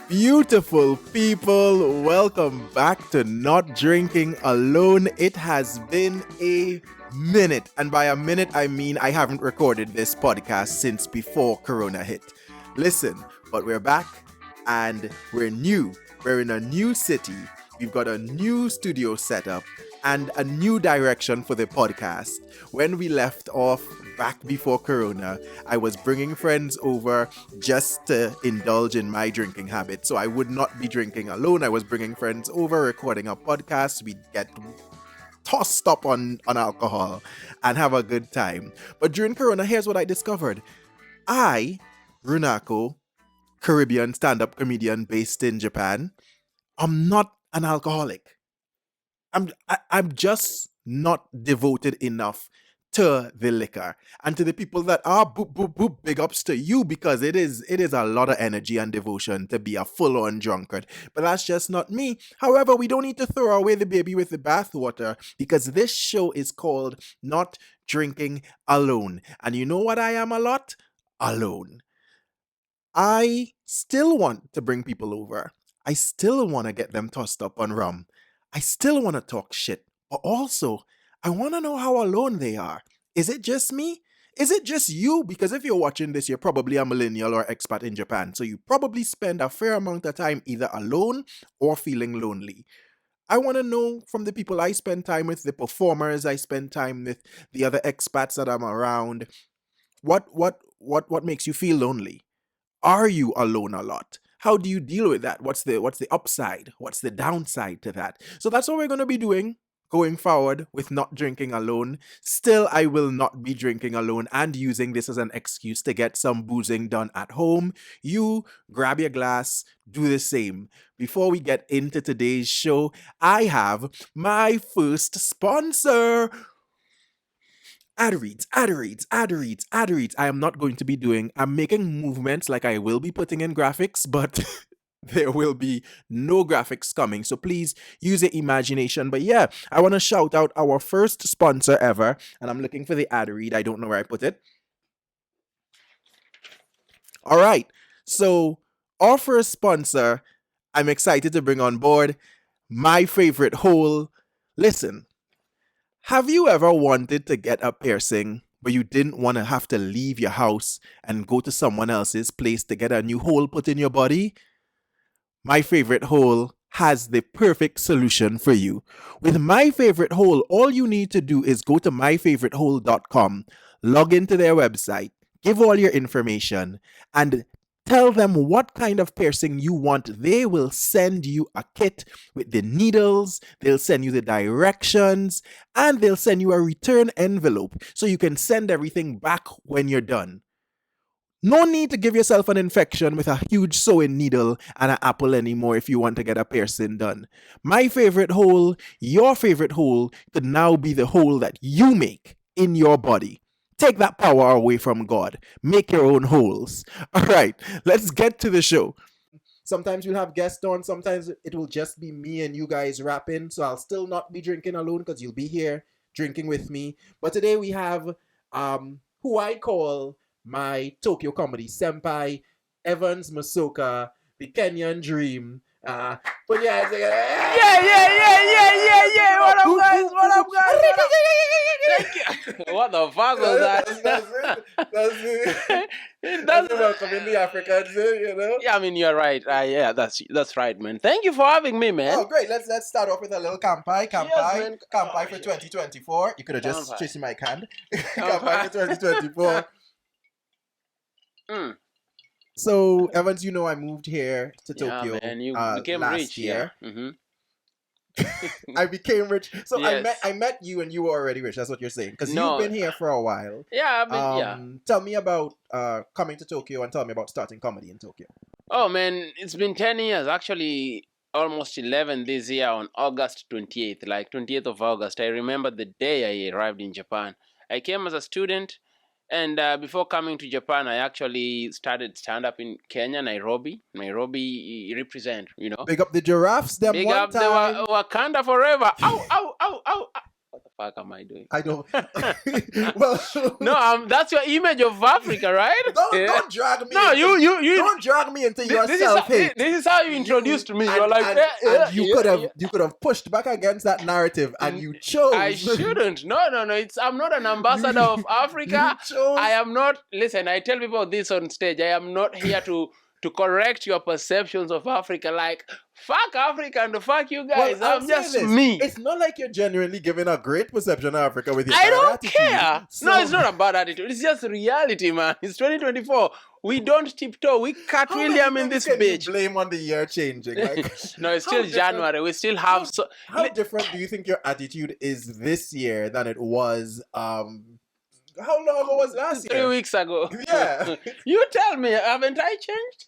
Beautiful people, welcome back to Not Drinking Alone. It has been a minute, and by a minute, I mean I haven't recorded this podcast since before Corona hit. Listen, but we're back and we're new. We're in a new city. We've got a new studio setup and a new direction for the podcast. When we left off back before Corona, I was bringing friends over just to indulge in my drinking habit. So I would not be drinking alone. I was bringing friends over, recording a podcast. We'd get tossed up on alcohol and have a good time. But during Corona, here's what I discovered. I, Runako, Caribbean stand-up comedian based in Japan, I'm not an alcoholic. I'm just not devoted enough to the liquor. And to the people that are boop boop boop, big ups to you, because it is a lot of energy and devotion to be a full-on drunkard. But that's just not me. However, we don't need to throw away the baby with the bathwater, because this show is called Not Drinking Alone. And you know what I am a lot? Alone. I still want to bring people over. I still want to get them tossed up on rum. I still want to talk shit. But also, I want to know how alone they are. Is it just me? Is it just you? Because if you're watching this, you're probably a millennial or expat in Japan. So you probably spend a fair amount of time either alone or feeling lonely. I want to know from the people I spend time with, the performers I spend time with, the other expats that I'm around. What makes you feel lonely? Are you alone a lot? How do you deal with that? What's the upside? What's the downside to that? So that's what we're going to be doing going forward with Not Drinking Alone. Still, I will not be drinking alone and using this as an excuse to get some boozing done at home. You grab your glass, do the same. Before we get into today's show, I have my first sponsor. Ad reads. I am not going to be I'm making movements like I will be putting in graphics, but there will be no graphics coming. So please use your imagination. But yeah, I want to shout out our first sponsor ever. And I'm looking for the ad read. I don't know where I put it. All right. So our first sponsor, I'm excited to bring on board my favorite hole. Listen. Have you ever wanted to get a piercing, but you didn't want to have to leave your house and go to someone else's place to get a new hole put in your body? My Favorite Hole has the perfect solution for you. With My Favorite Hole, all you need to do is go to myfavoritehole.com, log into their website, give all your information, and tell them what kind of piercing you want. They will send you a kit with the needles, they'll send you the directions, and they'll send you a return envelope so you can send everything back when you're done. No need to give yourself an infection with a huge sewing needle and an apple anymore if you want to get a piercing done. My favorite hole, your favorite hole, could now be the hole that you make in your body. Take that power away from God. Make your own holes. All right, let's get to the show. Sometimes we'll have guests on. Sometimes it will just be me and you guys rapping. So I'll still not be drinking alone because you'll be here drinking with me. But today we have who I call my Tokyo comedy senpai, Evans Musoka, the Kenyan dream. But yeah, Yeah. What up, guys? Thank you. What the fuck was that? That's it. Welcome in the Africans, you know? Yeah, I mean you're right. Yeah, that's right, man. Thank you for having me, man. Oh, great. Let's start off with a little kampai. man. Kampai Oh, for shit. 2024. You could have just Kampai. chasing my hand. Kampai. Kampai for 2024. Mm. So, Evans, you know I moved here to Yeah, Tokyo man. You became last rich, year. yeah. Mm-hmm. I became rich. So Yes. I met you and you were already rich. That's what you're saying. Because No. you've been here for a while. Yeah, yeah. Tell me about coming to Tokyo and tell me about starting comedy in Tokyo. Oh man, it's been 10 years. Actually, almost 11 this year on August 28th, like 28th of August. I remember the day I arrived in Japan. I came as a student, and before coming to Japan, I actually started stand-up in Kenya, Nairobi. Nairobi represent, Big up the giraffes them Big one up time. the Wakanda forever. Ow, ow, ow, ow. What the fuck am I doing? I don't. Well, No, that's your image of Africa, right? don't drag me. No, into, you. don't drag me into your This self-hate. is how you introduced me. And, You're like, and you could have pushed back against that narrative, and you chose. I shouldn't. No. I'm not an ambassador of Africa. I am not. Listen, I tell people this on stage. I am not here to correct your perceptions of Africa. Like, fuck Africa and fuck you guys. Well, I'm just me. It's not like you're genuinely giving a great perception of Africa with your I bad don't attitude. care. No, it's not a bad attitude. It's just reality, man. It's 2024. We don't tiptoe. We cut William in this bitch. You blame on the year changing. Like, no, it's still January. We still have. How different do you think your attitude is this year than it was? How long ago was last year? 3 weeks ago. Yeah. You tell me, haven't I changed?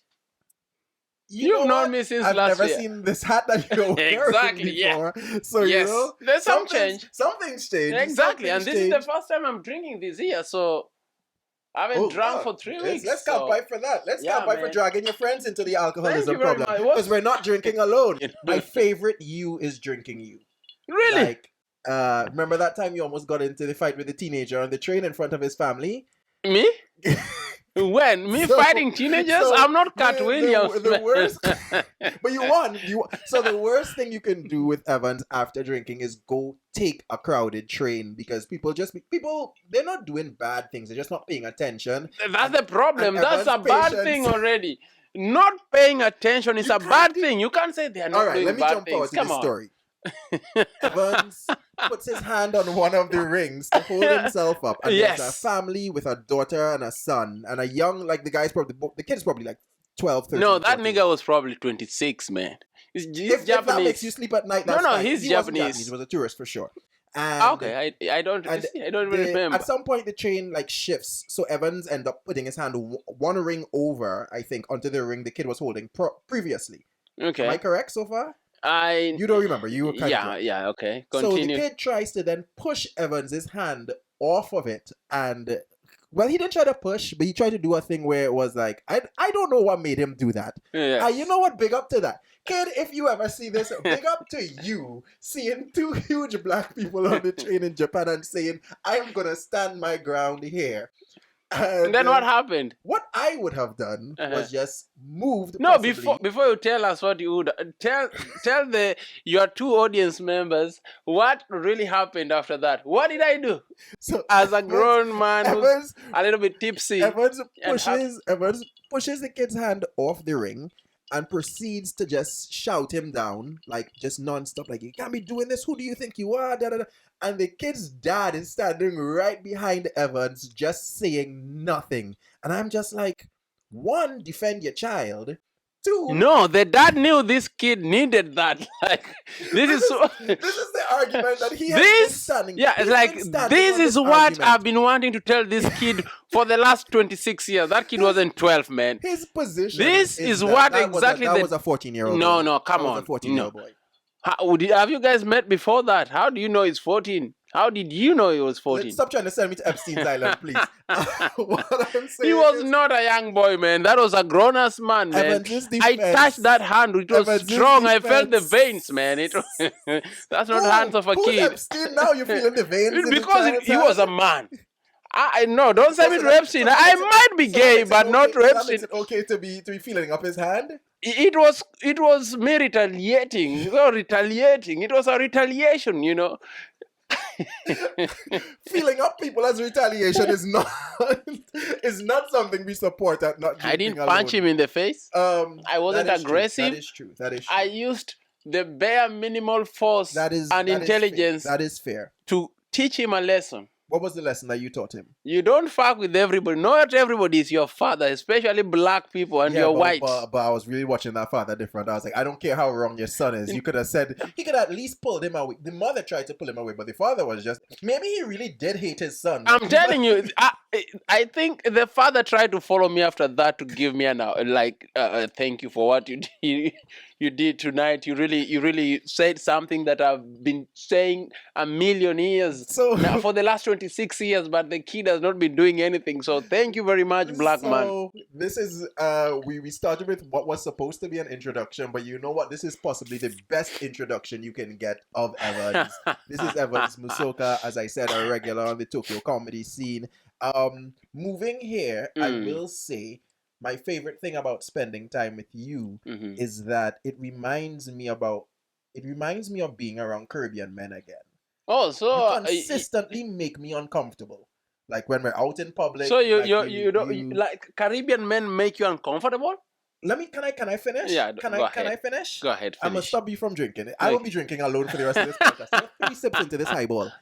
You've known me since last year. I've never seen this hat that you're wearing exactly, before. Yeah. So, yes. you know, there's some change. Something's changed. Exactly. And this is the first time I'm drinking this year, so I haven't drunk for 3 weeks. Let's campaign for that. Let's campaign for dragging your friends into the alcoholism problem. Because we're not drinking alone. My favorite you is drinking you. Really? Like, remember that time you almost got into the fight with the teenager on the train in front of his family? Me? When? Me fighting teenagers? I'm not Cat Williams. The worst, but you won. So the worst thing you can do with Evans after drinking is go take a crowded train, because people they're not doing bad things. They're just not paying attention. That's the problem. That's a bad thing already. Not paying attention is a bad thing. You can't say they are not doing bad things. All right, let me jump forward to this story. Evans puts his hand on one of the rings to hold himself up, and there's a family with a daughter and a son and a young, like the kid's probably like 12, 13. No, that 14. Nigga was probably 26, man. He's if Japanese. That makes you sleep at night, that's no, fine. he's Japanese. He was a tourist for sure. And okay, I don't remember. At some point, the train like shifts, so Evans end up putting his hand one ring over, I think, onto the ring the kid was holding previously. Okay, am I correct so far? You don't remember. You were kind of yeah. Okay, continue. So the kid tries to then push Evans's hand off of it, and well, he didn't try to push, but he tried to do a thing where it was like, I don't know what made him do that. Yeah. You know what? Big up to that kid. If you ever see this, big up to you seeing two huge black people on the train in Japan and saying, "I'm gonna stand my ground here." And then what happened? What I would have done was just moved. No, before you tell us what you would tell your two audience members what really happened after that. What did I do? So as a grown man who's a little bit tipsy, Evans pushes the kid's hand off the ring and proceeds to just shout him down, like just non-stop, like, "You can't be doing this. Who do you think you are?" Da, da, da. And the kid's dad is standing right behind Evans, just saying nothing. And I'm just like, one, defend your child. Two, no, the dad knew this kid needed that. Like, this is the argument that he has been standing. Yeah, it's like, this is what I've been wanting to tell this kid for the last 26 years. That kid wasn't 12, man. His position. This is what exactly that was a 14-year-old. No, come on. A 14-year-old boy. Have you guys met before that? How do you know he's 14? How did you know he was 14? Stop trying to send me to Epstein's Island, please. What I'm saying he was not a young boy, man. That was a grown-ass man, man. I touched that hand. It was strong. I felt the veins, man. That's not hands of a kid. Epstein now? You're feeling the veins? Because he was a man. No, don't send me to Epstein. I might be gay, but not to Epstein. That makes it okay to be feeling up his hand? It was me retaliating. It was a retaliation, you know. Feeling up people as retaliation is not something we support at Not Drinking I didn't Alone. Punch him in the face. I wasn't aggressive. True. That is true. I used the bare minimal force and intelligence. That is fair. To teach him a lesson. What was the lesson that you taught him? You don't fuck with everybody. Not everybody is your father, especially black people, and you're white. But I was really watching that father different. I was like, I don't care how wrong your son is. You could have said, he could at least pulled him away. The mother tried to pull him away, but the father was just, maybe he really did hate his son. I'm telling you, I think the father tried to follow me after that to give me an thank you for what you did tonight. You really said something that I've been saying a million years So now for the last 26 years, but the kid has not been doing anything. So thank you very much, black man. So this is we started with what was supposed to be an introduction, but you know what? This is possibly the best introduction you can get of Evans. This is Evans Musoka, as I said, a regular on the Tokyo comedy scene. Moving here, I will say my favorite thing about spending time with you is that it reminds me of being around Caribbean men again. Oh, so You consistently make me uncomfortable. Like when we're out in public. so like you don't like Caribbean men make you uncomfortable? Can I finish? Yeah, Can go I ahead. finish? Go ahead, I'm gonna finish. stop you from drinking. I will be drinking alone for the rest of this podcast. I have 3 sips into this highball.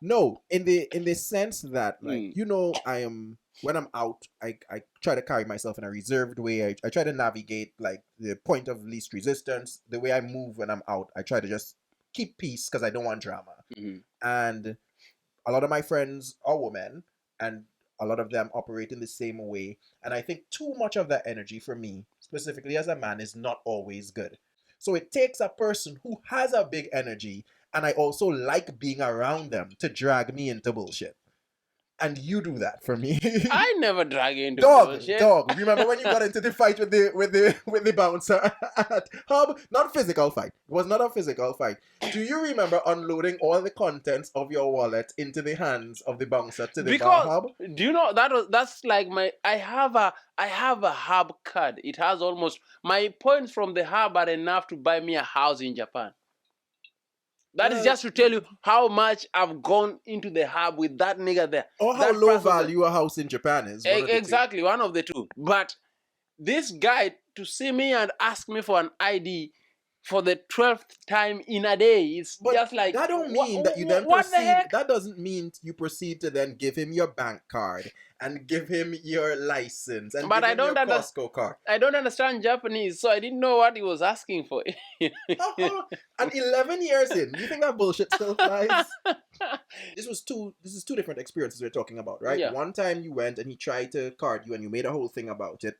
No, in the sense that I am when I'm out, I try to carry myself in a reserved way. I try to navigate like the point of least resistance. The way I move when I'm out, I try to just keep peace because I don't want drama. And a lot of my friends are women, and a lot of them operate in the same way. And I think too much of that energy for me, specifically as a man, is not always good. So it takes a person who has a big energy, and I also like being around them to drag me into bullshit. And you do that for me. I never drag you into Dog. bullshit. Remember when you got into the fight with the bouncer at Hub? Not physical fight. It was not a physical fight. Do you remember unloading all the contents of your wallet into the hands of the bouncer to the bar hub? Do you know that's like I have a hub card. It has almost my points from the hub are enough to buy me a house in Japan. That is just to tell you how much I've gone into the hub with that nigga there. Or how low value a house in Japan is. Exactly, one of the two. But this guy, to see me and ask me for an ID for the 12th time in a day, it's just like... That don't mean that you then proceed... That doesn't mean you proceed to then give him your bank card and give him your license and give him your Costco card. I don't understand Japanese, so I didn't know what he was asking for. And 11 years in, you think that bullshit still flies? This is two different experiences we're talking about, right? Yeah. One time you went and he tried to card you and you made a whole thing about it.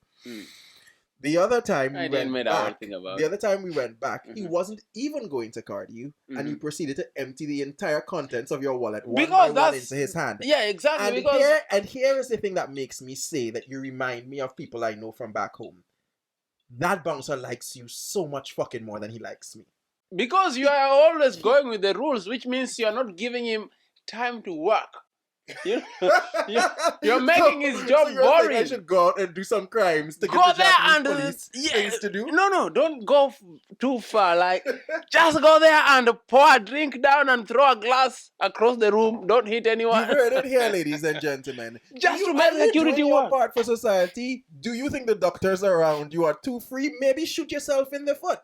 The other time we went back, he wasn't even going to card you, and you proceeded to empty the entire contents of your wallet one by one into his hand. Yeah, exactly. And here is the thing that makes me say that you remind me of people I know from back home. That bouncer likes you so much fucking more than he likes me. Because you are always going with the rules, which means you are not giving him time to work. You're making his job boring. I should go out and do some crimes to go get the there Japanese police things to do. No, don't go too far. Like, just go there and pour a drink down and throw a glass across the room. Don't hit anyone. You've heard it here, ladies and gentlemen. Just to make security work. Part for society. Do you think the doctors around you are too free? Maybe shoot yourself in the foot.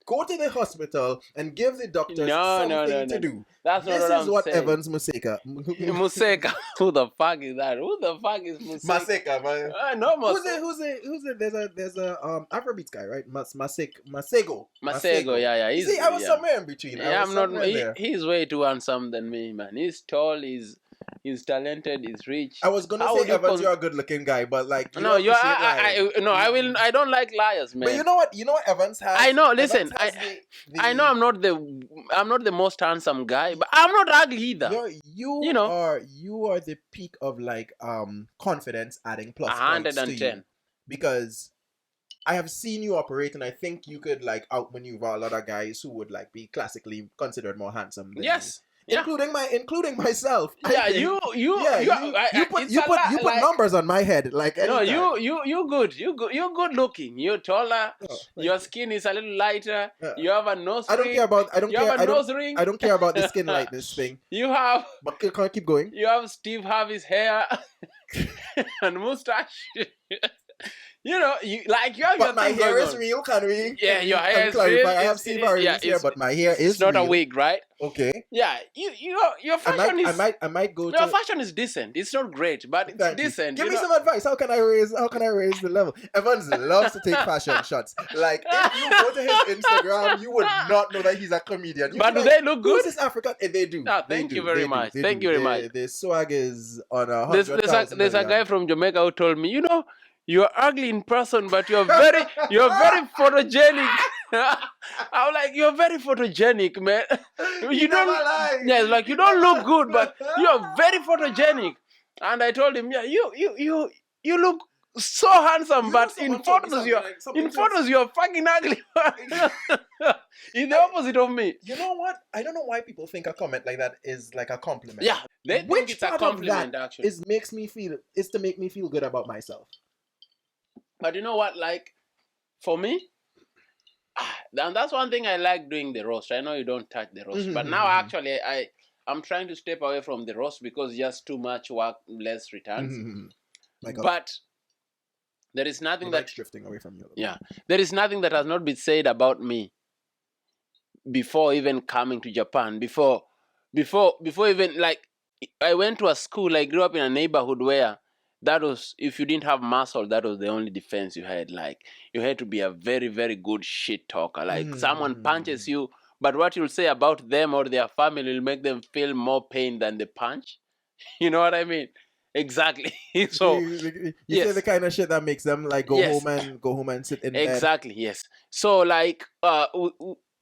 Go to the hospital and give the doctors something to do. That's this not is what saying. Evans Musoka. Musoka. Who the fuck is that? Who the fuck is Musoka? Musoka, man. No, Who's it? There's a Afrobeats guy, right? Masego. Yeah. See, I was somewhere in between. I'm not. He's way too handsome than me, man. He's tall. He's talented. He's rich. I was gonna say, Evans, you're a good-looking guy, but like, no, you are. I don't like liars, man. But you know what Evans has. I know. Listen, I know I'm not the most handsome guy, but I'm not ugly either. You are the peak of like confidence adding plus 110. To you, because I have seen you operate, and I think you could like outmaneuver a lot of guys who would like be classically considered more handsome than you. Yeah. Including myself. Yeah, you put numbers on my head like anytime. No, you good. You're good looking. You're taller. Your skin is a little lighter. You have a nose ring. I don't care about the skin lightness thing. You have. But can I keep going? You have Steve Harvey's hair and mustache. you know, you have your But my thing hair going is on. real, can we? Yeah, your Can hair we is clarify? real. I have seen variations here, but my hair is it's not real. a wig, right? Okay. Yeah, your fashion is. I might go Your to. fashion is decent. It's not great, but it's Thank you. decent. Give you me know? some advice. How can I raise the level? Evans loves to take fashion shots. Like if you go to his Instagram, you would not know that he's a comedian. You'd But be do like, they look who's good? this African? They do. Ah, They thank do. you very They do. much. They Thank do. you very much. The swag is on There's 100,000. a guy from Jamaica who told me, you're ugly in person, but you're very photogenic. I'm like, you're very photogenic, man. You don't lie. Yeah, like you don't look good, but you're very photogenic. And I told him, yeah, you look so handsome, but in photos you're fucking ugly. It's the opposite of me. You know what? I don't know why people think a comment like that is like a compliment. Yeah, they think it's a compliment actually. Is to make me feel good about myself. But you know what? Like, for me, and that's one thing I like doing the roast. I know you don't touch the roast, but now actually I'm trying to step away from the roast because just too much work, less returns. But there is nothing that's drifting away from you. Yeah, there is nothing that has not been said about me before even coming to Japan. Before even, like, I went to a school. I grew up in a neighborhood where that was, if you didn't have muscle, that was the only defense you had. Like, you had to be a very, very good shit talker. Like, someone punches you, but what you'll say about them or their family will make them feel more pain than the punch. You know what I mean? Exactly. So you say the kind of shit that makes them like go home and sit in bed. Exactly. Yes. So like I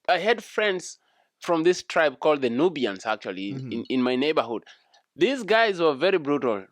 had friends from this tribe called the Nubians actually in my neighborhood. These guys were very brutal,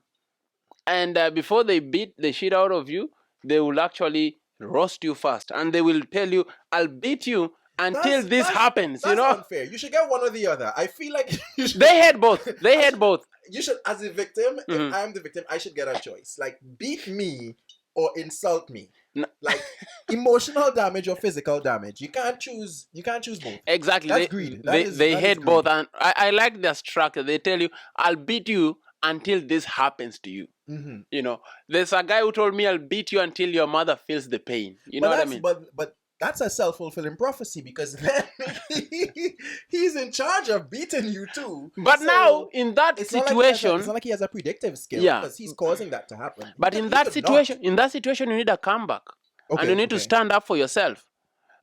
and before they beat the shit out of you, they will actually roast you first, and they will tell you, "I'll beat you until this happens." That's unfair. You should get one or the other. I feel like they had both. They had both. You should, as a victim, if I'm the victim, I should get a choice. Like, beat me or insult me. No. Like, emotional damage or physical damage. You can't choose both. Exactly. That's greed. They had both, and I like their structure. They tell you, "I'll beat you until this happens to you." You know, there's a guy who told me, "I'll beat you until your mother feels the pain." You know what I mean? But that's a self-fulfilling prophecy, because then he's in charge of beating you too. But so now, in that situation, it's not like he has a predictive skill, because he's causing that to happen. But in that situation, you need a comeback, and you need to stand up for yourself.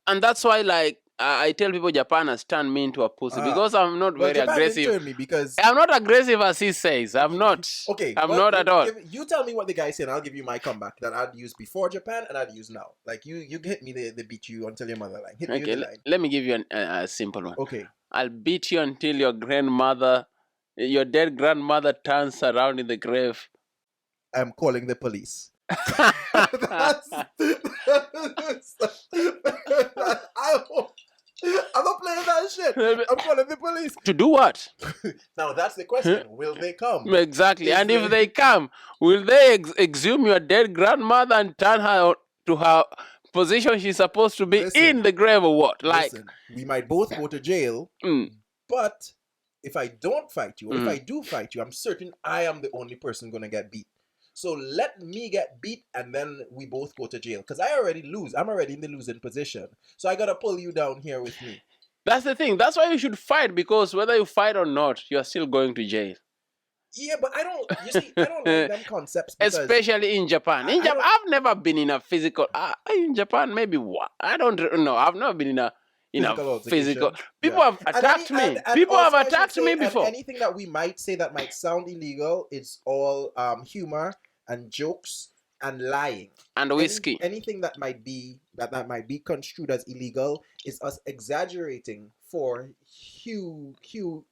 And that's why, like, I tell people Japan has turned me into a pussy because I'm not very aggressive. Because I'm not aggressive as he says. I'm not. Okay. I'm not at all. You tell me what the guy said, and I'll give you my comeback that I'd use before Japan and I'd use now. Like, you hit me the beat you until your mother line. Hit me the line. Let me give you a simple one. Okay. I'll beat you until your dead grandmother turns around in the grave. I'm calling the police. I'm not playing that shit. I'm calling the police. To do what? Now that's the question. Will they come? Exactly. And if they come, will they exhume your dead grandmother and turn her to her position she's supposed to be in the grave or what? Like, we might both go to jail, but if I don't fight you, or if I do fight you, I'm certain I am the only person going to get beat. So let me get beat, and then we both go to jail. Because I already lose. I'm already in the losing position. So I got to pull you down here with me. That's the thing. That's why you should fight. Because whether you fight or not, you're still going to jail. Yeah, but I don't like them concepts. Especially in Japan. I've never been in a physical... in Japan, maybe what? I don't know. I've never been in a physical... People have attacked me. People have attacked me before. Anything that we might say that might sound illegal, it's all humor and jokes and lying and whiskey. Anything that might be construed as illegal is us exaggerating for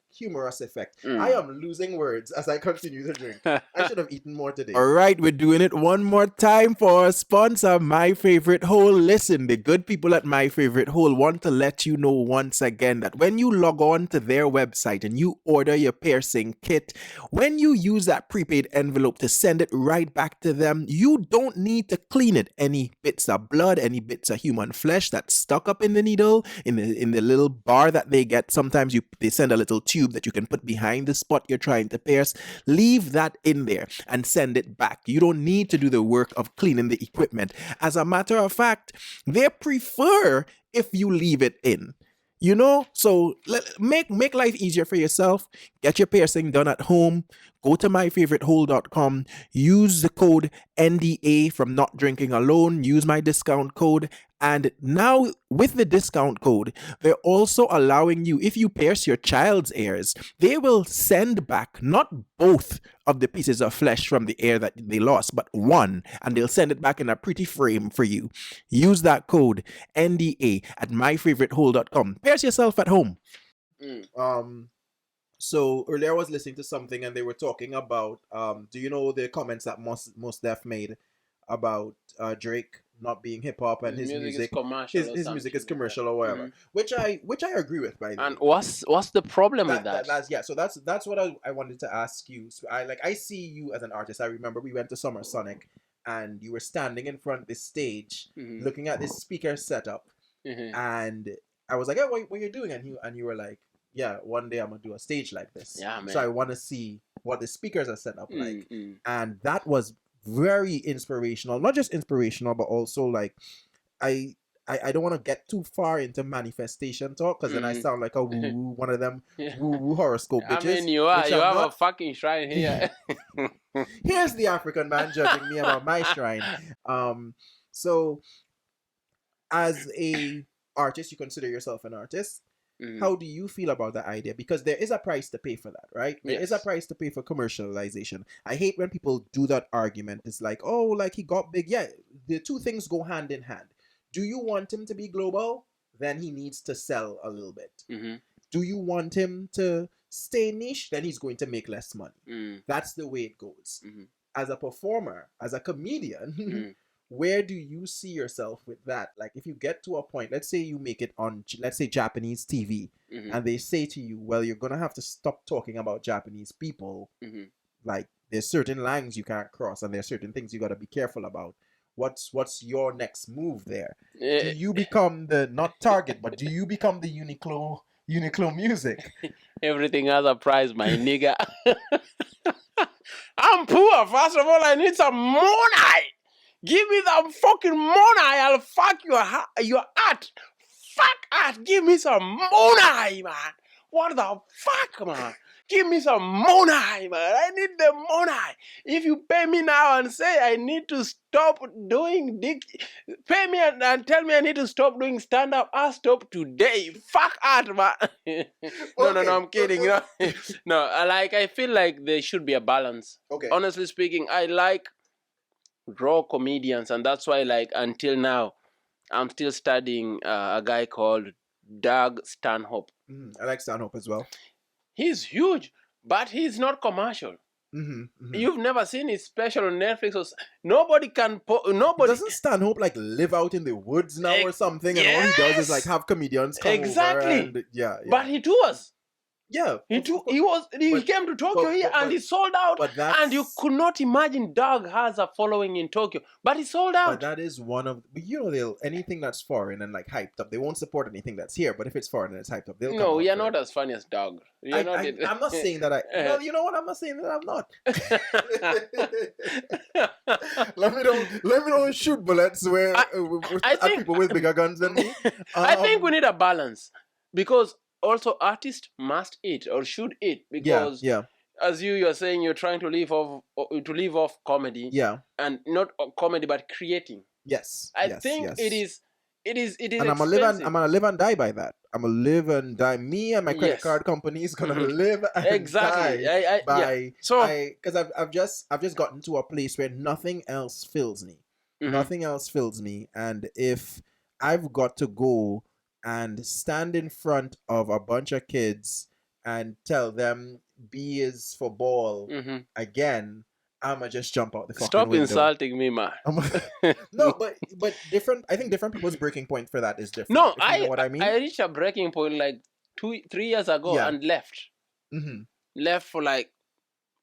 humorous effect. I am losing words as I continue to drink. I should have eaten more today. All right, we're doing it one more time for our sponsor, My Favorite Hole. Listen, the good people at My Favorite Hole want to let you know once again that when you log on to their website and you order your piercing kit, when you use that prepaid envelope to send it right back to them, you don't need to clean it. Any bits of blood, any bits of human flesh that's stuck up in the needle, in the little bar that they get, sometimes they send a little tube tube that you can put behind the spot you're trying to pierce, leave that in there and send it back. You don't need to do the work of cleaning the equipment. As a matter of fact, they prefer if you leave it in. You know, so make life easier for yourself. Get your piercing done at home. Go to myfavoritehole.com. Use the code NDA from Not Drinking Alone. Use my discount code. And now with the discount code, they're also allowing you, if you pierce your child's ears, they will send back not both of the pieces of flesh from the ear that they lost, but one, and they'll send it back in a pretty frame for you. Use that code NDA at myfavoritehole.com. Pierce yourself at home. So earlier I was listening to something and they were talking about do you know the comments that Mos Def made about Drake not being hip hop and his music is commercial, his music is commercial or whatever, which I agree with, by the way. And what's the problem with that? So that's what I wanted to ask you. So I see you as an artist. I remember we went to Summer Sonic and you were standing in front of this stage looking at this speaker setup, and I was like, hey, what are you doing? And you were like, yeah, one day I'm gonna do a stage like this. Yeah, man. So I want to see what the speakers are set up like, and that was very inspirational. Not just inspirational, but also like, I don't want to get too far into manifestation talk because then I sound like a woo one of them woo horoscope bitches. I mean, you have a fucking shrine here. Here's the African man judging me about my shrine. So as a artist, you consider yourself an artist. How do you feel about that idea? Because there is a price to pay for that, right? There is a price to pay for commercialization. I hate when people do that argument. It's like, oh, like he got big. Yeah, the two things go hand in hand. Do you want him to be global? Then he needs to sell a little bit. Do you want him to stay niche? Then he's going to make less money. That's the way it goes. As a performer, as a comedian, where do you see yourself with that? Like, if you get to a point, let's say you make it on, let's say, Japanese TV, and they say to you, well, you're going to have to stop talking about Japanese people. Like, there's certain lines you can't cross, and there's certain things you got to be careful about. What's your next move there? Do you become the, not Target, but do you become the Uniqlo music? Everything has a price, my nigga. I'm poor. First of all, I need some money. Give me some fucking money. I'll fuck your art. Fuck art. Give me some money, man. What the fuck, man? Give me some money, man. I need the money. If you pay me now and say I need to stop doing pay me and tell me I need to stop doing stand-up, I'll stop today. Fuck art, man. No, I'm kidding. No, I feel like there should be a balance. Okay. Honestly speaking, I like raw comedians, and that's why, like, until now, I'm still studying a guy called Doug Stanhope. I like Stanhope as well. He's huge, but he's not commercial. You've never seen his special on Netflix. Or nobody can. Nobody doesn't Stanhope like live out in the woods now or something, and all he does is like have comedians come over. And, but he tours. Yeah, he came to Tokyo here and he sold out. And you could not imagine Doug has a following in Tokyo, but he sold out. But that is one of they'll anything that's foreign and like hyped up. They won't support anything that's here. But if it's foreign and it's hyped up, they'll. No, you're not as funny as Doug. I'm not saying that well, you know what? I'm not saying that I'm not. let me don't shoot bullets where people with bigger guns than me. I think we need a balance because. Also, artists must eat or should eat because, as you're saying, you're trying to live off comedy, and not comedy but creating. Yes, I think it is. And I'm gonna live and die by that. I'm gonna live and die. Me and my credit card company is gonna live and die by. Because I've just gotten to a place where nothing else fills me. Nothing else fills me, and if I've got to go and stand in front of a bunch of kids and tell them B is for ball again, I'ma just jump out the fucking window. Stop insulting me, man. No, but different. I think different people's breaking point for that is different. No, you know what I mean. I reached a breaking point like 2-3 years ago and left. Left for like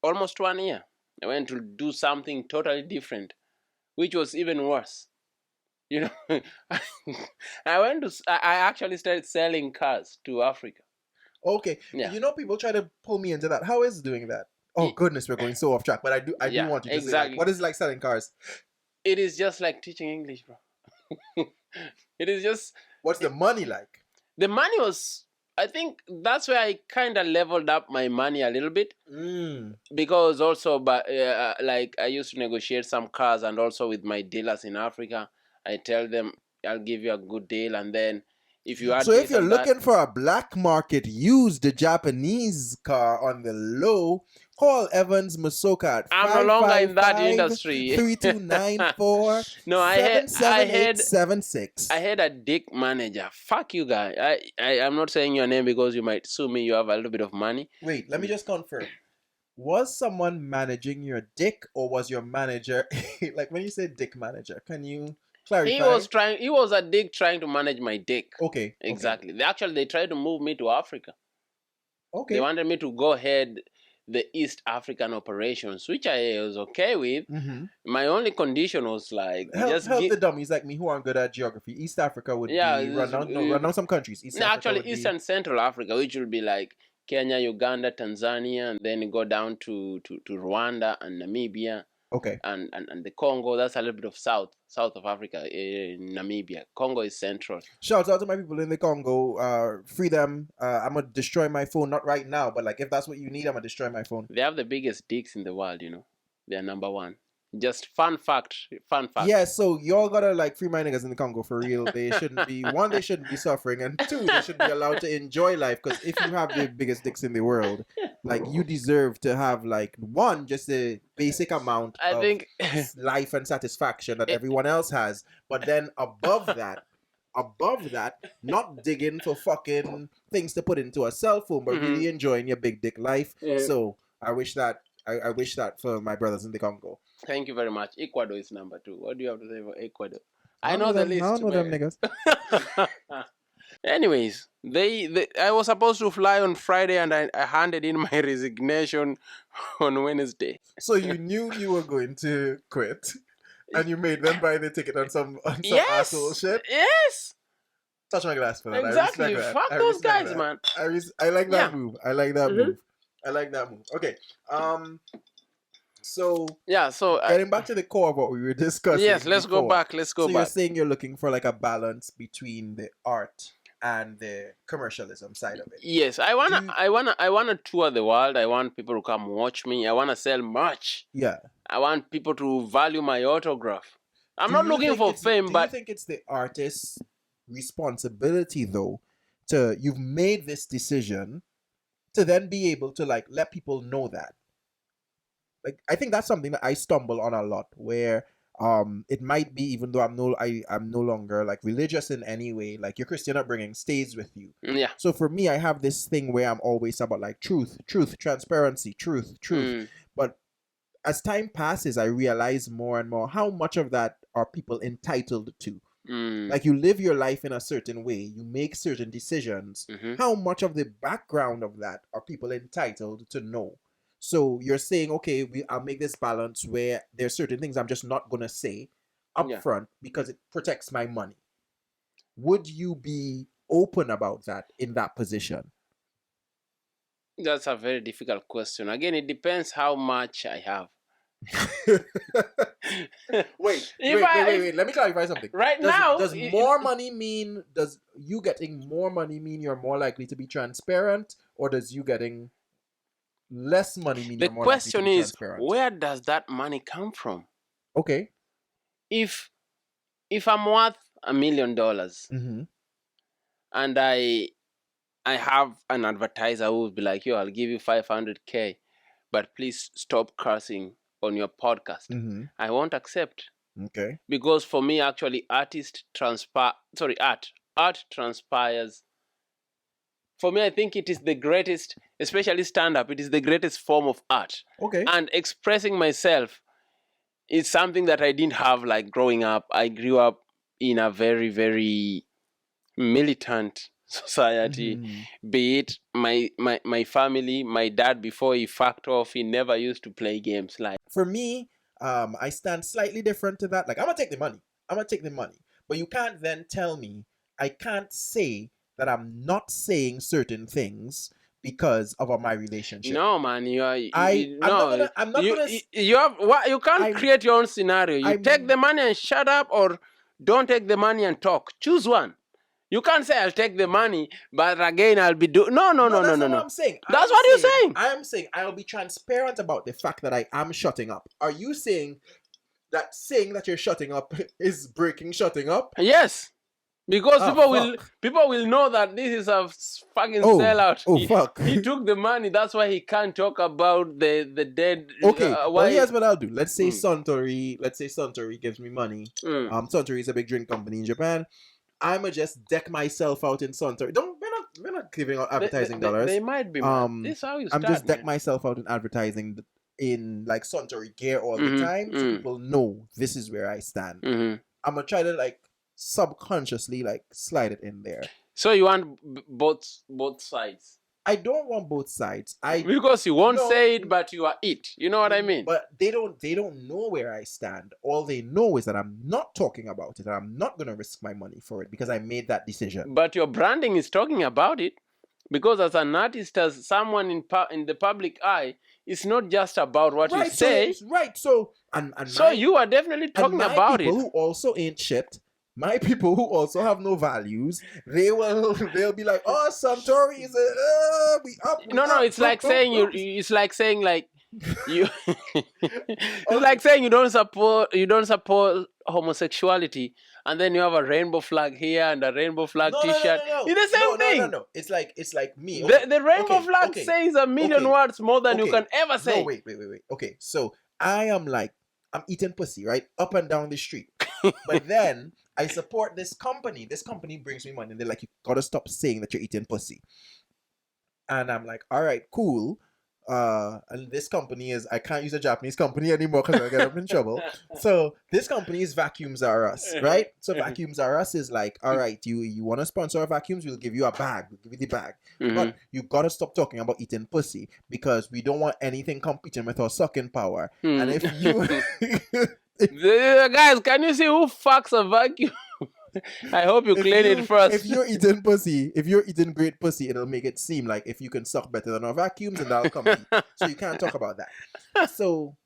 almost 1 year. I went to do something totally different, which was even worse. You know, I actually started selling cars to Africa. Okay. Yeah. You know, people try to pull me into that. How is doing that? Oh It- goodness, we're going so off track. But I do yeah, want you to say, like, exactly. what is it like selling cars? It is just like teaching English, bro. It is just What's the money like? the money was. I think that's where I kind of leveled up my money a little bit Mm. because also, but like I used to negotiate some cars, and also with my dealers in Africa, I tell them I'll give you a good deal, and then if you add So if this you're and that, looking for a black market used Japanese car on the low, call Evans Musoka at I'm no longer in that 555 industry. 3294 No, I had a dick manager. Fuck you, guy. I'm not saying your name because you might sue me. You have a little bit of money. Wait, let me just confirm. Was someone managing your dick, or was your manager like when you say dick manager? Can you clarify? He was a dick trying to manage my dick. Okay. Exactly. They tried to move me to Africa. Okay. They wanted me to go ahead the East African operations, which I was okay with. Mm-hmm. My only condition was like Help the dummies like me who aren't good at geography. East Africa would be run down some countries. East no, Africa actually would East be and Central Africa, which will be like Kenya, Uganda, Tanzania, and then go down to Rwanda and Namibia okay. and the Congo. That's a little bit of south of Africa, Namibia. Congo is central. Shout out to my people in the Congo. Free them. I'm gonna destroy my phone. Not right now, but like if that's what you need, I'm gonna destroy my phone. They have the biggest dicks in the world. They're number one. Just fun fact. Yeah, so y'all gotta like free my niggas in the Congo for real. They shouldn't be they shouldn't be suffering, and two, they should be allowed to enjoy life. Because if you have the biggest dicks in the world, like you deserve to have like one, just a basic amount I of think life and satisfaction that everyone else has. But then above that, not digging for fucking things to put into a cell phone, but really enjoying your big dick life. So I wish that for my brothers in the Congo. Thank you very much. Ecuador is number 2. What do you have to say for Ecuador? I know the list. I don't know them niggas. Anyways, I was supposed to fly on Friday, and I handed in my resignation on Wednesday. So you knew you were going to quit, and you made them buy the ticket on some asshole shit. Yes. Touch my glass for that. Exactly. Fuck those guys, that. man. I like that move. I like that move. I like that move. Okay. So getting back to the core of what we were discussing. Yes, let's go back. So you're saying you're looking for like a balance between the art and the commercialism side of it. Yes, I wanna tour the world. I want people to come watch me. I wanna sell merch. Yeah. I want people to value my autograph. I'm not looking for fame, but do you think it's the artist's responsibility though you've made this decision to then be able to like let people know that? Like I think that's something that I stumble on a lot, where it might be, even though I'm no longer like religious in any way, like your Christian upbringing stays with you. Yeah. So for me, I have this thing where I'm always about like truth, transparency, truth. But as time passes, I realize more and more how much of that are people entitled to. Like you live your life in a certain way, you make certain decisions. How much of the background of that are people entitled to know? So you're saying, okay, I'll make this balance where there's certain things I'm just not gonna say up front because it protects my money. Would you be open about that in that position? That's a very difficult question. Again, it depends how much I have. wait. Let me clarify something. Does you getting more money mean you're more likely to be transparent, or does you getting less money mean you're more likely to be transparent? The question is, where does that money come from? Okay. If I'm worth $1 million and I have an advertiser who will be like, yo, I'll give you $500K, but please stop cursing on your podcast. I won't accept. Okay. Because for me, actually, art transpires. For me, I think it is the greatest, especially stand-up, it is the greatest form of art. Okay. And expressing myself is something that I didn't have like growing up. I grew up in a very, very militant society. Be it my family, my dad, before he fucked off, he never used to play games. Like for me, I stand slightly different to that. Like I'm gonna take the money, but you can't then tell me I can't say that I'm not saying certain things because of my relationship. No, man, I'm not gonna. You have what? You can't I'm- create your own scenario. You I'm- take the money and shut up, or don't take the money and talk. Choose one. You can't say I'll take the money, but again I'll be doing. No. That's not what I'm saying. That's what you're saying. I am saying I'll be transparent about the fact that I am shutting up. Are you saying that you're shutting up is breaking shutting up? Yes. Because Ah, people will know that this is a fucking Oh, sellout. fuck. He took the money. That's why he can't talk about the dead. Okay, well, why? here's what I'll do. Let's say Suntory gives me money. Mm. Suntory is a big drink company in Japan. I'ma just deck myself out in Suntory. We're not giving out advertising dollars. They might be. This is how you start. I'm just deck man. myself out in advertising in like Suntory gear all the time, so people know this is where I stand. Mm-hmm. I'm gonna try to like subconsciously like slide it in there. So you want both sides? I don't want both sides. Because you won't say it, but you are it. You know what I mean? But they don't know where I stand. All they know is that I'm not talking about it, and I'm not gonna risk my money for it because I made that decision. But your branding is talking about it, because as an artist, as someone in the public eye, it's not just about what you say. So you are definitely talking about it. People who also ain't shit. My people who also have no values, they'll be like, oh, Suntory is we up. It's like saying it's like saying like you it's like saying you don't support homosexuality, and then you have a rainbow flag here and a rainbow flag T-shirt. No. It's the same thing. No. It's like me. Okay. The rainbow flag says a million words more than you can ever say. No, wait. Okay, so I'm eating pussy, right? Up and down the street. But then I support this company. This company brings me money, and they're like, you gotta stop saying that you're eating pussy. And I'm like, all right, cool. And this company I can't use a Japanese company anymore because I get up in trouble. So this company is Vacuums R Us, right? So Vacuums R Us is like, all right, you want to sponsor our vacuums? We'll give you a bag. We'll give you the bag. But you gotta stop talking about eating pussy because we don't want anything competing with our sucking power. And if you guys, can you see who fucks a vacuum? I hope you clean it first. If you're eating pussy, if you're eating great pussy, it'll make it seem like if you can suck better than our vacuums, and that'll compete. So you can't talk about that. So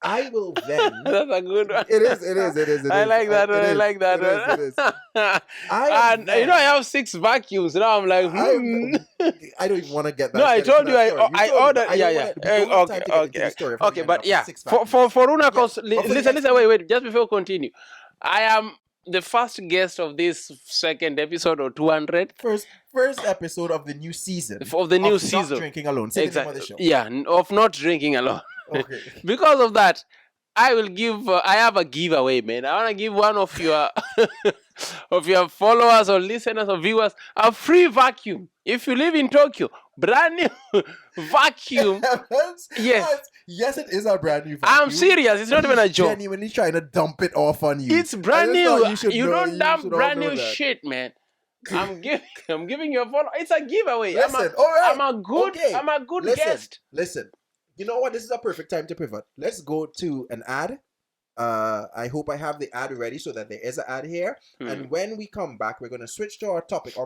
I will then. That's a good one. It is. I like that one. I like that one. It is. I have 6 vacuums. Now I'm like, I don't even want to get that. No, I told you I ordered. Okay, but yeah. For Runakos, listen, wait. Just before we continue, I am the first guest of this second episode or 200. First episode of the new season. Of the new season. Not drinking alone. Say the name of the show. Yeah, of not drinking alone. Okay. Because of that, I will give. I have a giveaway, man. I want to give one of your of your followers or listeners or viewers a free vacuum. If you live in Tokyo, brand new vacuum. Yes, it is a brand new vacuum. I'm serious. It's not even a joke. Genuinely trying to dump it off on you. It's brand new. You don't dump brand new shit, man. I'm giving you a follow. It's a giveaway. Listen, all right. I'm a good guest. Listen. You know what? This is a perfect time to pivot. Let's go to an ad. I hope I have the ad ready so that there is an ad here. And when we come back, we're going to switch to our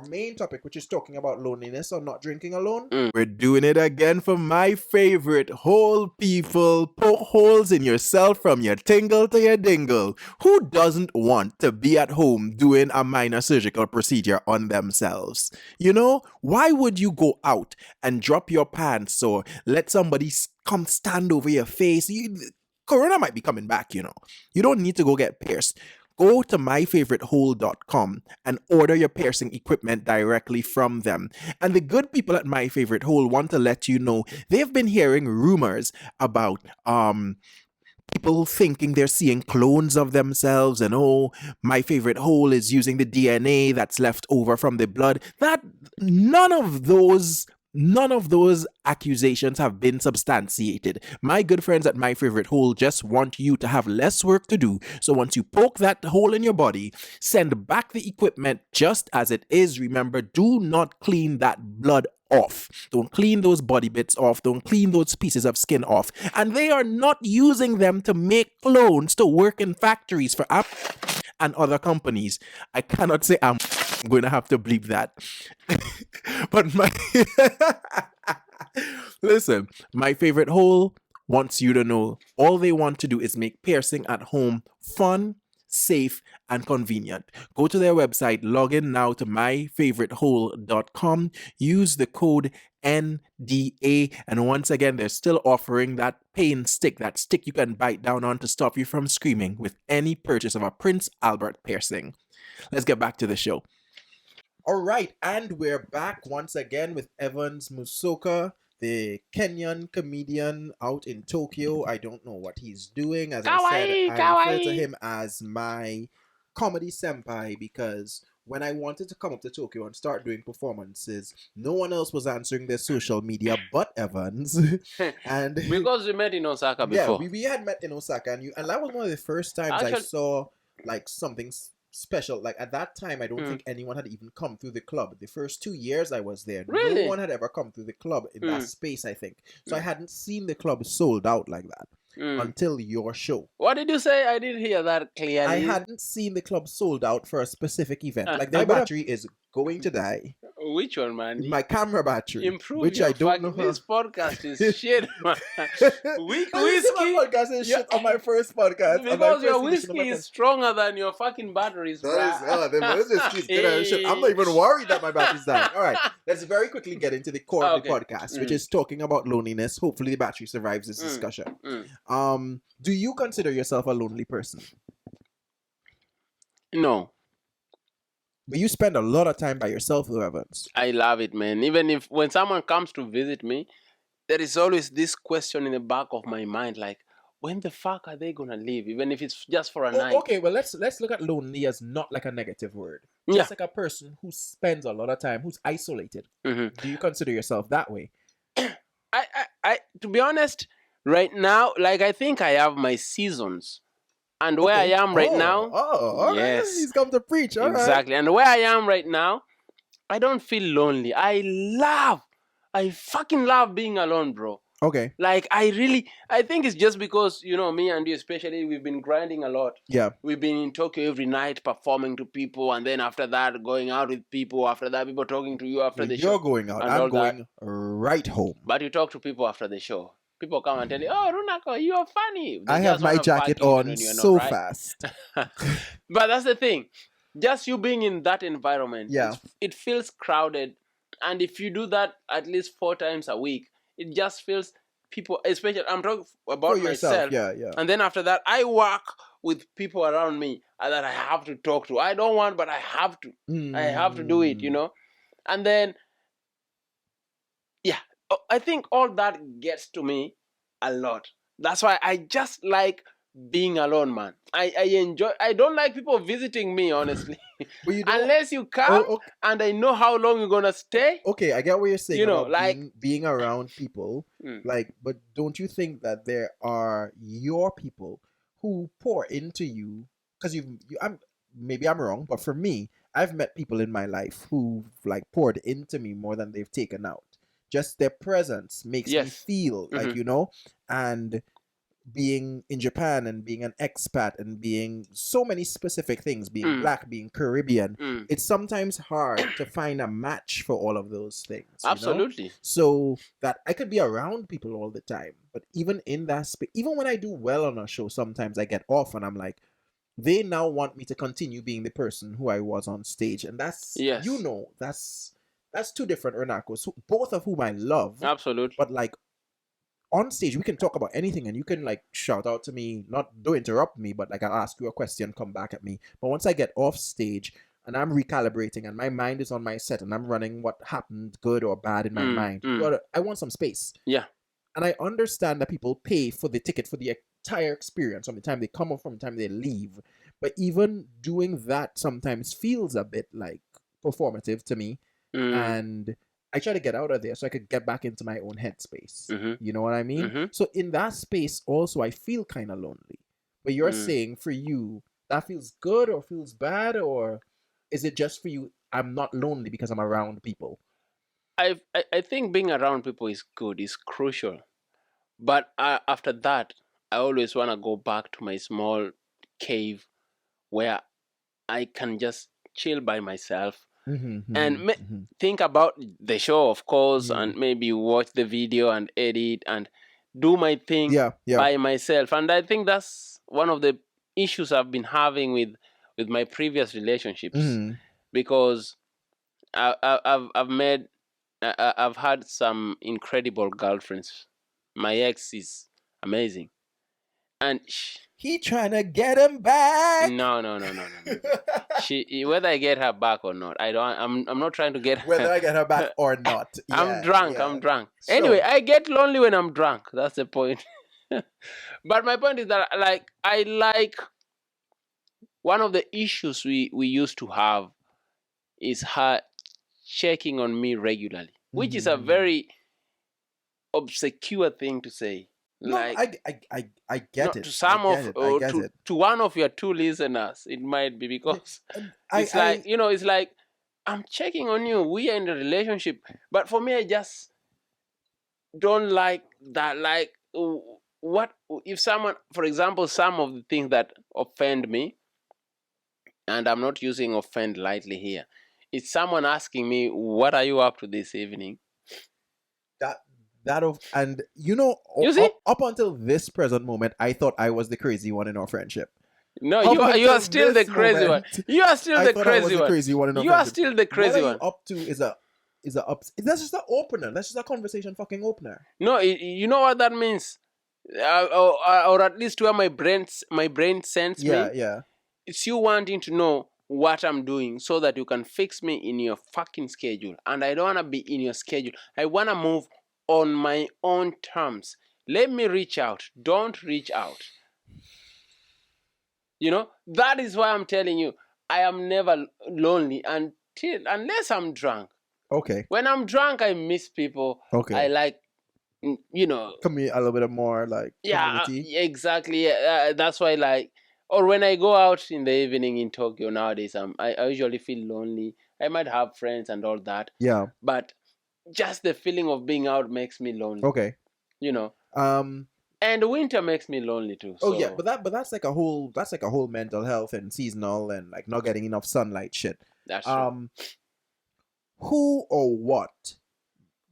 main topic, which is talking about loneliness or not drinking alone. We're doing it again for my favorite whole people. Poke holes in yourself from your tingle to your dingle. Who doesn't want to be at home doing a minor surgical procedure on themselves? You know, why would you go out and drop your pants or let somebody come stand over your face? Corona might be coming back, you know. You don't need to go get pierced. Go to myfavoritehole.com and order your piercing equipment directly from them. And the good people at My Favorite Hole want to let you know they've been hearing rumors about people thinking they're seeing clones of themselves, and My Favorite Hole is using the DNA that's left over from the blood. That none of those accusations have been substantiated. My good friends at My Favorite Hole just want you to have less work to do. So once you poke that hole in your body, send back the equipment just as it is. Remember, do not clean that blood off. Don't clean those body bits off. Don't clean those pieces of skin off. And they are not using them to make clones to work in factories for and other companies. I cannot say I'm going to have to bleep that. But my listen, my favorite hole wants you to know all they want to do is make piercing at home fun, safe, and convenient. Go to their website, log in now to myfavoritehole.com, use the code NDA, and once again, they're still offering that pain stick, that stick you can bite down on to stop you from screaming with any purchase of a Prince Albert piercing. Let's get back to the show. All right, and we're back once again with Evans Musoka, the Kenyan comedian out in Tokyo. I don't know what he's doing. As I said, Kawaii, I refer to kawaii. him as my comedy senpai because when I wanted to come up to Tokyo and start doing performances, no one else was answering their social media but Evans. And Because we met in Osaka yeah, before. we had met in Osaka, and that was one of the first times I Actually, saw like something special. Like at that time, I don't Mm. think anyone had even come through the club. The first 2 years I was there, Really? no one had ever come through the club in that Mm. space. I think so. I Mm. hadn't seen the club sold out like that Mm. until your show. What did you say? I didn't hear that clearly. I hadn't seen the club sold out for a specific event. Like My their battery is going to die. Which one, man? My camera battery, Improve which your I don't know. This podcast is shit, man. Weak My whiskey. podcast is Yeah. shit on my first podcast. on my Because your first edition of whiskey my is stronger than your fucking batteries, That bruh. is, then let's just keep get out of shit. I'm not even worried that my battery's dying. All right, let's very quickly get into the core of the Okay. podcast, which Mm. is talking about loneliness. Hopefully, the battery survives this Mm. discussion. Mm. Do you consider yourself a lonely person? No, But you spend a lot of time by yourself, though, Evans. I love it, man. Even if when someone comes to visit me, there is always this question in the back of my mind, like, when the fuck are they gonna leave? Even if it's just for a night. Okay, well let's look at lonely as not like a negative word. Yeah. Just like a person who spends a lot of time, who's isolated. Mhm. Do you consider yourself that way? I, to be honest, right now, like I think I have my seasons, and where I am right now, all right. yes, He's come to preach. All right. exactly. And where I am right now, I don't feel lonely. I fucking love being alone, bro. Okay. Like I think it's just because me and you especially, we've been grinding a lot. Yeah. We've been in Tokyo every night performing to people, and then after that going out with people. After that, people talking to you after the show. You're going out. and I'm all that. going right home. But you talk to people after the show. People come and tell you, "Oh, Runako, you are funny." They I have just my wanna fuck jacket you even on when you're not, so right? fast. But that's the thing. Just you being in that environment, Yeah. it feels crowded. And if you do that at least 4 times a week, it just feels people, especially I'm talking about For yourself. myself. Yeah. And then after that, I work with people around me that I have to talk to. I don't want, but I have to. I have to do it, And then, yeah, I think all that gets to me a lot. That's why I just like being alone, man. I enjoy. I don't like people visiting me, honestly. But you don't. Unless you come okay. and I know how long you're gonna stay. Okay, I get what you're saying about like being around people. Mm. Like, but don't you think that there are your people who pour into you? Because maybe I'm wrong, but for me, I've met people in my life who've like poured into me more than they've taken out. Just their presence makes me Yes. feel like Mhm. and being in Japan and being an expat and being so many specific things, being Mm. black, being Caribbean, Mm. it's sometimes hard to find a match for all of those things. Absolutely. So that I could be around people all the time, but even in that space, even when I do well on a show, sometimes I get off and I'm like, they now want me to continue being the person who I was on stage, and that's Yes. that's two different Renacos, both of whom I love, Absolutely. but like on stage we can talk about anything and you can like shout out to me, don't interrupt me, but like I'll ask you a question, come back at me. But once I get off stage and I'm recalibrating and my mind is on my set and I'm running what happened good or bad in my mind, I want some space. Yeah. And I understand that people pay for the ticket for the entire experience from the time they come up, from the time they leave. But even doing that sometimes feels a bit like performative to me. Mm. And I try to get out of there so I could get back into my own headspace. Mhm. You know what I mean? Mhm. So in that space also I feel kind of lonely. But you're Mm. saying for you, that feels good or feels bad, or is it just for you, I'm not lonely because I'm around people? I think being around people is good, is crucial. But after that, I always want to go back to my small cave where I can just chill by myself Mm-hmm, and mm-hmm. think about the show, of course, Mm. and maybe watch the video and edit and do my thing Yeah, yeah. by myself. And I think that's one of the issues I've been having with my previous relationships, Mm-hmm. because I've made I've had some incredible girlfriends. My ex is amazing, and He trying to get him back. no. She, whether I get her back or not, I don't. I'm not trying to get Whether her. I get her back or not. I'm Yeah, drunk. yeah. I'm drunk. Anyway, Sure. I get lonely when I'm drunk. That's the point. But my point is that, like, I like, one of the issues we used to have is her checking on me regularly, which is a Mm-hmm. very obscure thing to say. No, Like, I no, get it. to I some get of it. I get to it. one of your two listeners, it might be because And it's like, it's like, I'm checking on you. We are in a relationship, but for me, I just don't like that. Like, what if someone, for example, some of the things that offend me, and I'm not using offend lightly here. It's someone asking me, "What are you up to this evening?" that that of and You see? up until this present moment, I thought I was the crazy one in our friendship. No, Up you are until still the this crazy one. moment, You are still I the thought I was crazy the one. crazy one in our You are friendship. still the What crazy are you one. up to is a up. That's just an opener. That's just a conversation fucking opener. No, you know what that means, or at least where my brain sends Yeah, me. yeah. It's you wanting to know what I'm doing so that you can fix me in your fucking schedule. And I don't want to be in your schedule. I want to move on my own terms. Let me reach out. Don't reach out. That is why I'm telling you, I am never lonely unless I'm drunk. Okay, When I'm drunk, I miss people. I okay. like, A little bit more like yeah, community. exactly. That's why, like, or when I go out in the evening in Tokyo nowadays, I usually feel lonely. I might have friends and all that, Yeah. but just the feeling of being out makes me lonely. Okay. You know, Um. and winter makes me lonely too. Oh yeah, So but that's like a whole mental health and seasonal and like not getting enough sunlight shit. that's true. Um. Who or what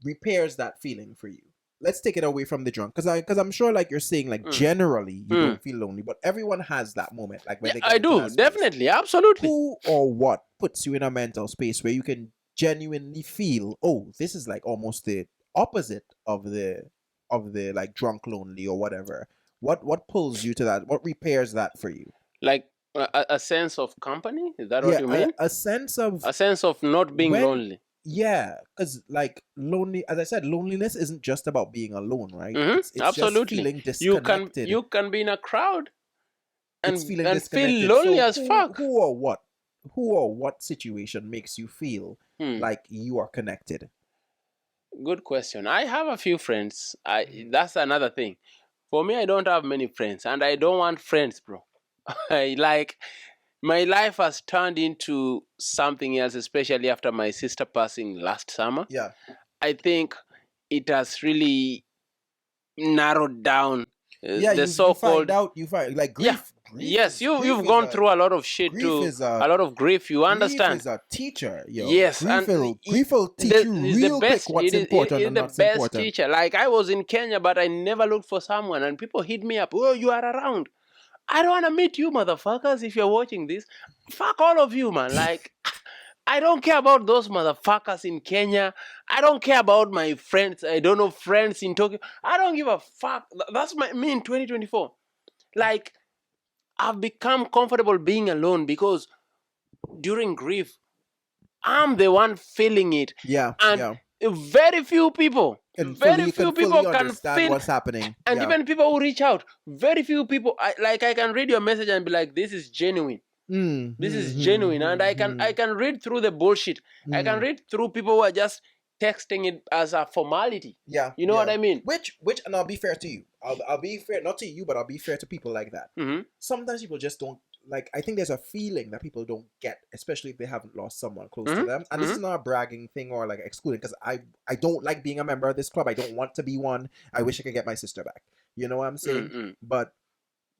repairs that feeling for you? Let's take it away from the drunk, because I'm sure, like you're saying, like Mm. generally you Mm. don't feel lonely, but everyone has that moment, like when Yeah, they get I into do, that space. definitely, absolutely. Who or what puts you in a mental space where you can genuinely feel, oh, this is like almost the opposite of the like drunk lonely or whatever. What pulls you to that? What repairs that for you? Like a sense of company. Is that what Yeah, you mean? a sense of A sense of not being when lonely. yeah, because like lonely, as I said, loneliness isn't just about being alone, right? Mm-hmm. It's just Absolutely. feeling You can disconnected. you can be in a crowd It's and feeling and feel disconnected. lonely So as fuck. who or what situation makes you feel Hmm. like you are connected? Good question. I have a few friends. That's another thing. For me, I don't have many friends, and I don't want friends, bro. Like, my life has turned into something else, especially after my sister passing last summer. Yeah. I think it has really narrowed down Yeah, the you find so-called. out you find like Yeah. Yes, you've gone through a lot of shit too, a lot of grief. You grief understand? is a teacher, yo. Yes, and Grief will teach you is the real quick best. what's It important is and the not best important. teacher. Like, I was in Kenya, but I never looked for someone, and people hit me up. Oh, you are around. I don't want to meet you, motherfuckers. If you're watching this, fuck all of you, man. Like, I don't care about those motherfuckers in Kenya. I don't care about my friends. I don't know, friends in Tokyo. I don't give a fuck. That's me in 2024. Like, I've become comfortable being alone because during grief, I'm the one feeling it. Yeah, And yeah. very few people, You can fully can understand feel, what's happening. and Yeah. even people who reach out, very few people, I can read your message and be like, this is genuine. This is genuine. And I can read through the bullshit. I can read through people who are just texting it as a formality. Yeah. You know what I mean? Which and I'll be fair to you. I'll be fair, not to you, but I'll be fair to people like that. Mm-hmm. Sometimes people just don't like. I think there's a feeling that people don't get, especially if they haven't lost someone close to them. And this is not a bragging thing or like excluding, because I don't like being a member of this club. I don't want to be one. I wish I could get my sister back. You know what I'm saying? Mm-hmm. But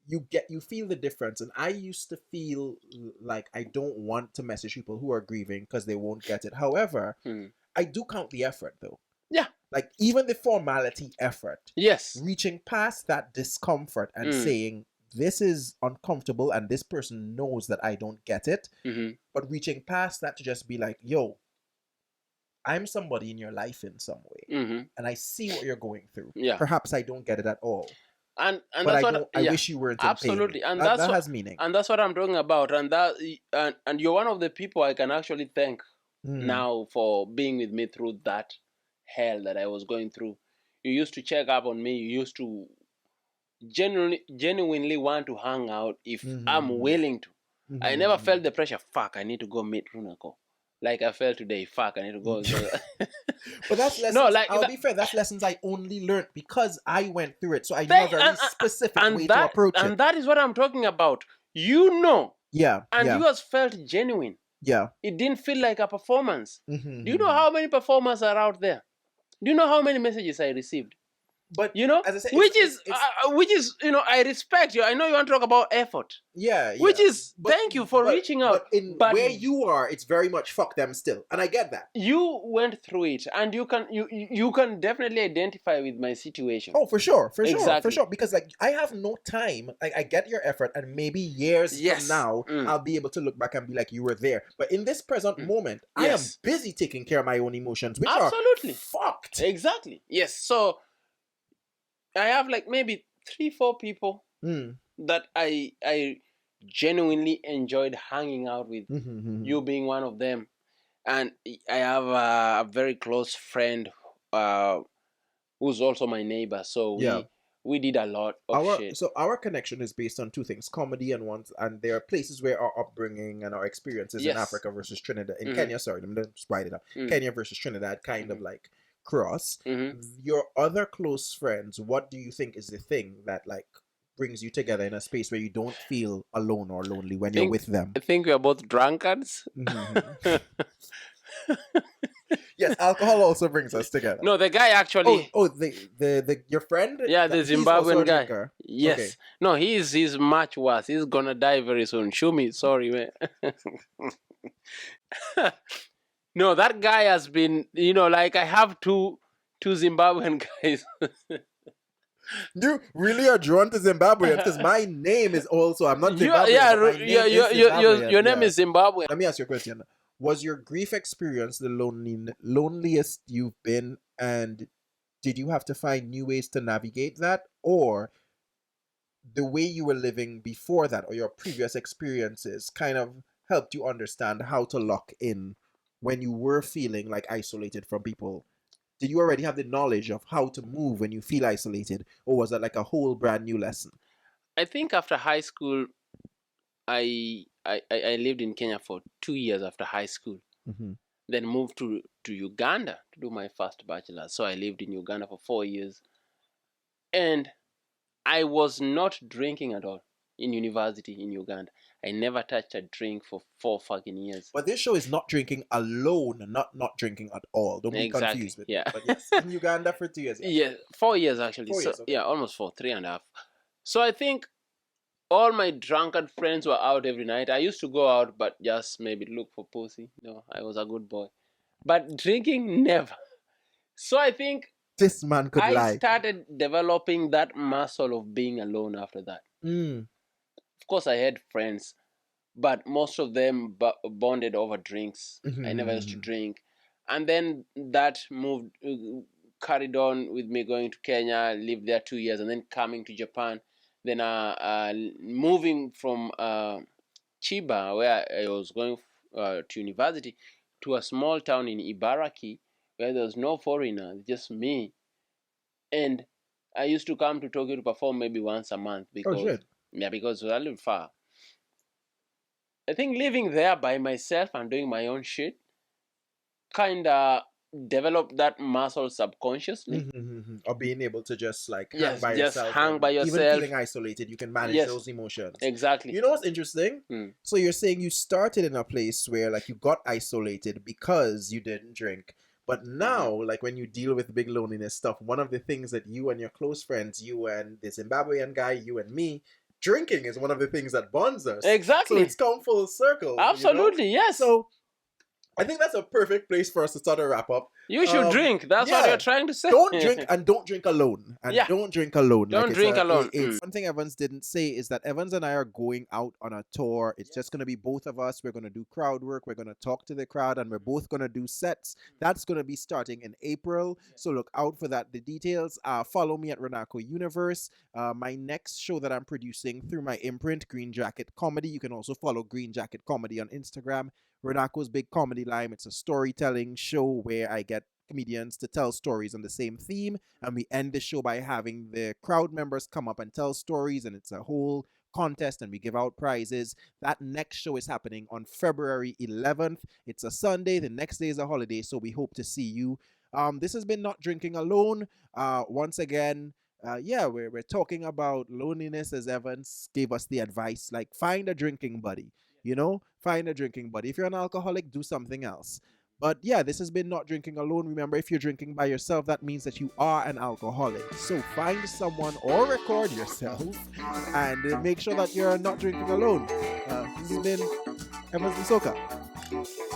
you feel the difference. And I used to feel like I don't want to message people who are grieving because they won't get it. However, I do count the effort though. Yeah. Like even the formality effort, Yes. reaching past that discomfort and saying this is uncomfortable and this person knows that I don't get it, but reaching past that to just be like, yo, I'm somebody in your life in some way, and I see what you're going through. Yeah. Perhaps I don't get it at all, and but that's I what don't. I wish you weren't absolutely, in pain. and That that has meaning. And that's what I'm talking about. And you're one of the people I can actually thank now for being with me through that hell that I was going through. You used to check up on me. You used to genuinely want to hang out if I'm willing to. I never felt the pressure. Fuck, I need to go meet Runako. Like I felt today. Fuck, I need to go. But that's lessons. No, like I'll be fair. That's lessons I only learned because I went through it. So I know a very specific way to approach it. And that is what I'm talking about. You know. Yeah. And yours felt genuine. Yeah. It didn't feel like a performance. Do you know how many performers are out there? Do you know how many messages I received? But you know, as I said, which is you know, I respect you. I know you want to talk about effort. Yeah. Which is thank you for reaching out. But where you are, it's very much fuck them still, and I get that. You went through it, and you can definitely identify with my situation. Oh, for sure, for sure. Because like I have no time. Like I get your effort, and maybe years from now, I'll be able to look back and be like, you were there. But in this present moment, I am busy taking care of my own emotions, which are fucked. Exactly. Yes. So I have like maybe 3-4 people that I genuinely enjoyed hanging out with. You being one of them, and I have a very close friend who's also my neighbor. So we did a lot of shit. So our connection is based on two things: comedy and there are places where our upbringing and our experiences in Africa versus Trinidad, in Kenya. Sorry, let me just write it up. Kenya versus Trinidad, kind of like cross. Your other close friends, what do you think is the thing that like brings you together in a space where you don't feel alone or lonely when you're with them? I think we are both drunkards. Yes, alcohol also brings us together. No, the guy actually. The your friend. Yeah, the Zimbabwean guy. Drinker. Yes. Okay. No, he's much worse. He's gonna die very soon. Shumi, sorry, man. No, that guy has been, you know, like I have two Zimbabwean guys. You really are drawn to Zimbabwean because my name is also, I'm not Zimbabwean. Your name is Zimbabwean. Let me ask you a question. Was your grief experience the loneliest you've been, and did you have to find new ways to navigate that, or the way you were living before that or your previous experiences kind of helped you understand how to lock in when you were feeling like isolated from people? Did you already have the knowledge of how to move when you feel isolated, or was that like a whole brand new lesson? I think after high school, I lived in Kenya for 2 years after high school. Then moved to Uganda to do my first bachelor's. So I lived in Uganda for 4 years. And I was not drinking at all in university in Uganda. I never touched a drink for 4 fucking years. But this show is not drinking alone, not drinking at all. Don't be confused with it. But yes, in Uganda for 2 years. Yeah, 4 years actually. 4 years, okay. Yeah, almost 4, 3.5. So I think all my drunkard friends were out every night. I used to go out, but just maybe look for pussy. No, I was a good boy. But drinking, never. So I think this man could lie. I started developing that muscle of being alone after that. Of course, I had friends, but most of them bonded over drinks. I never used to drink. And then that carried on with me going to Kenya, lived there 2 years, and then coming to Japan. Then moving from Chiba, where I was going to university, to a small town in Ibaraki, where there was no foreigner, just me. And I used to come to Tokyo to perform maybe once a month because because it was a little far. I think living there by myself and doing my own shit kind of developed that muscle subconsciously. Or being able to just like hang by yourself. Even feeling isolated, you can manage those emotions. Exactly. You know what's interesting? So you're saying you started in a place where like you got isolated because you didn't drink. But now, like when you deal with big loneliness stuff, one of the things that you and your close friends, you and the Zimbabwean guy, you and me, drinking is one of the things that bonds us. Exactly. So it's come full circle. Absolutely, yes. So I think that's a perfect place for us to start a wrap up. You should drink. That's what you're trying to say. Don't drink and don't drink alone. And don't drink alone. Don't drink alone. One thing Evans didn't say is that Evans and I are going out on a tour. It's just going to be both of us. We're going to do crowd work. We're going to talk to the crowd, and we're both going to do sets. That's going to be starting in April. So look out for that. The details, follow me at Renako Universe. My next show that I'm producing through my imprint, Green Jacket Comedy. You can also follow Green Jacket Comedy on Instagram. Renako's Big Comedy Lime. It's a storytelling show where I get comedians to tell stories on the same theme, and we end the show by having the crowd members come up and tell stories, and it's a whole contest, and we give out prizes. That next show is happening on February 11th. It's a Sunday. The next day is a holiday, so we hope to see you. This has been Not Drinking Alone. Once again, we're talking about loneliness, as Evans gave us the advice, like find a drinking buddy. Find a drinking buddy. If you're an alcoholic, do something else. But yeah, this has been Not Drinking Alone. Remember, if you're drinking by yourself, that means that you are an alcoholic. So find someone or record yourself and make sure that you're not drinking alone. This has been Evans Musoka.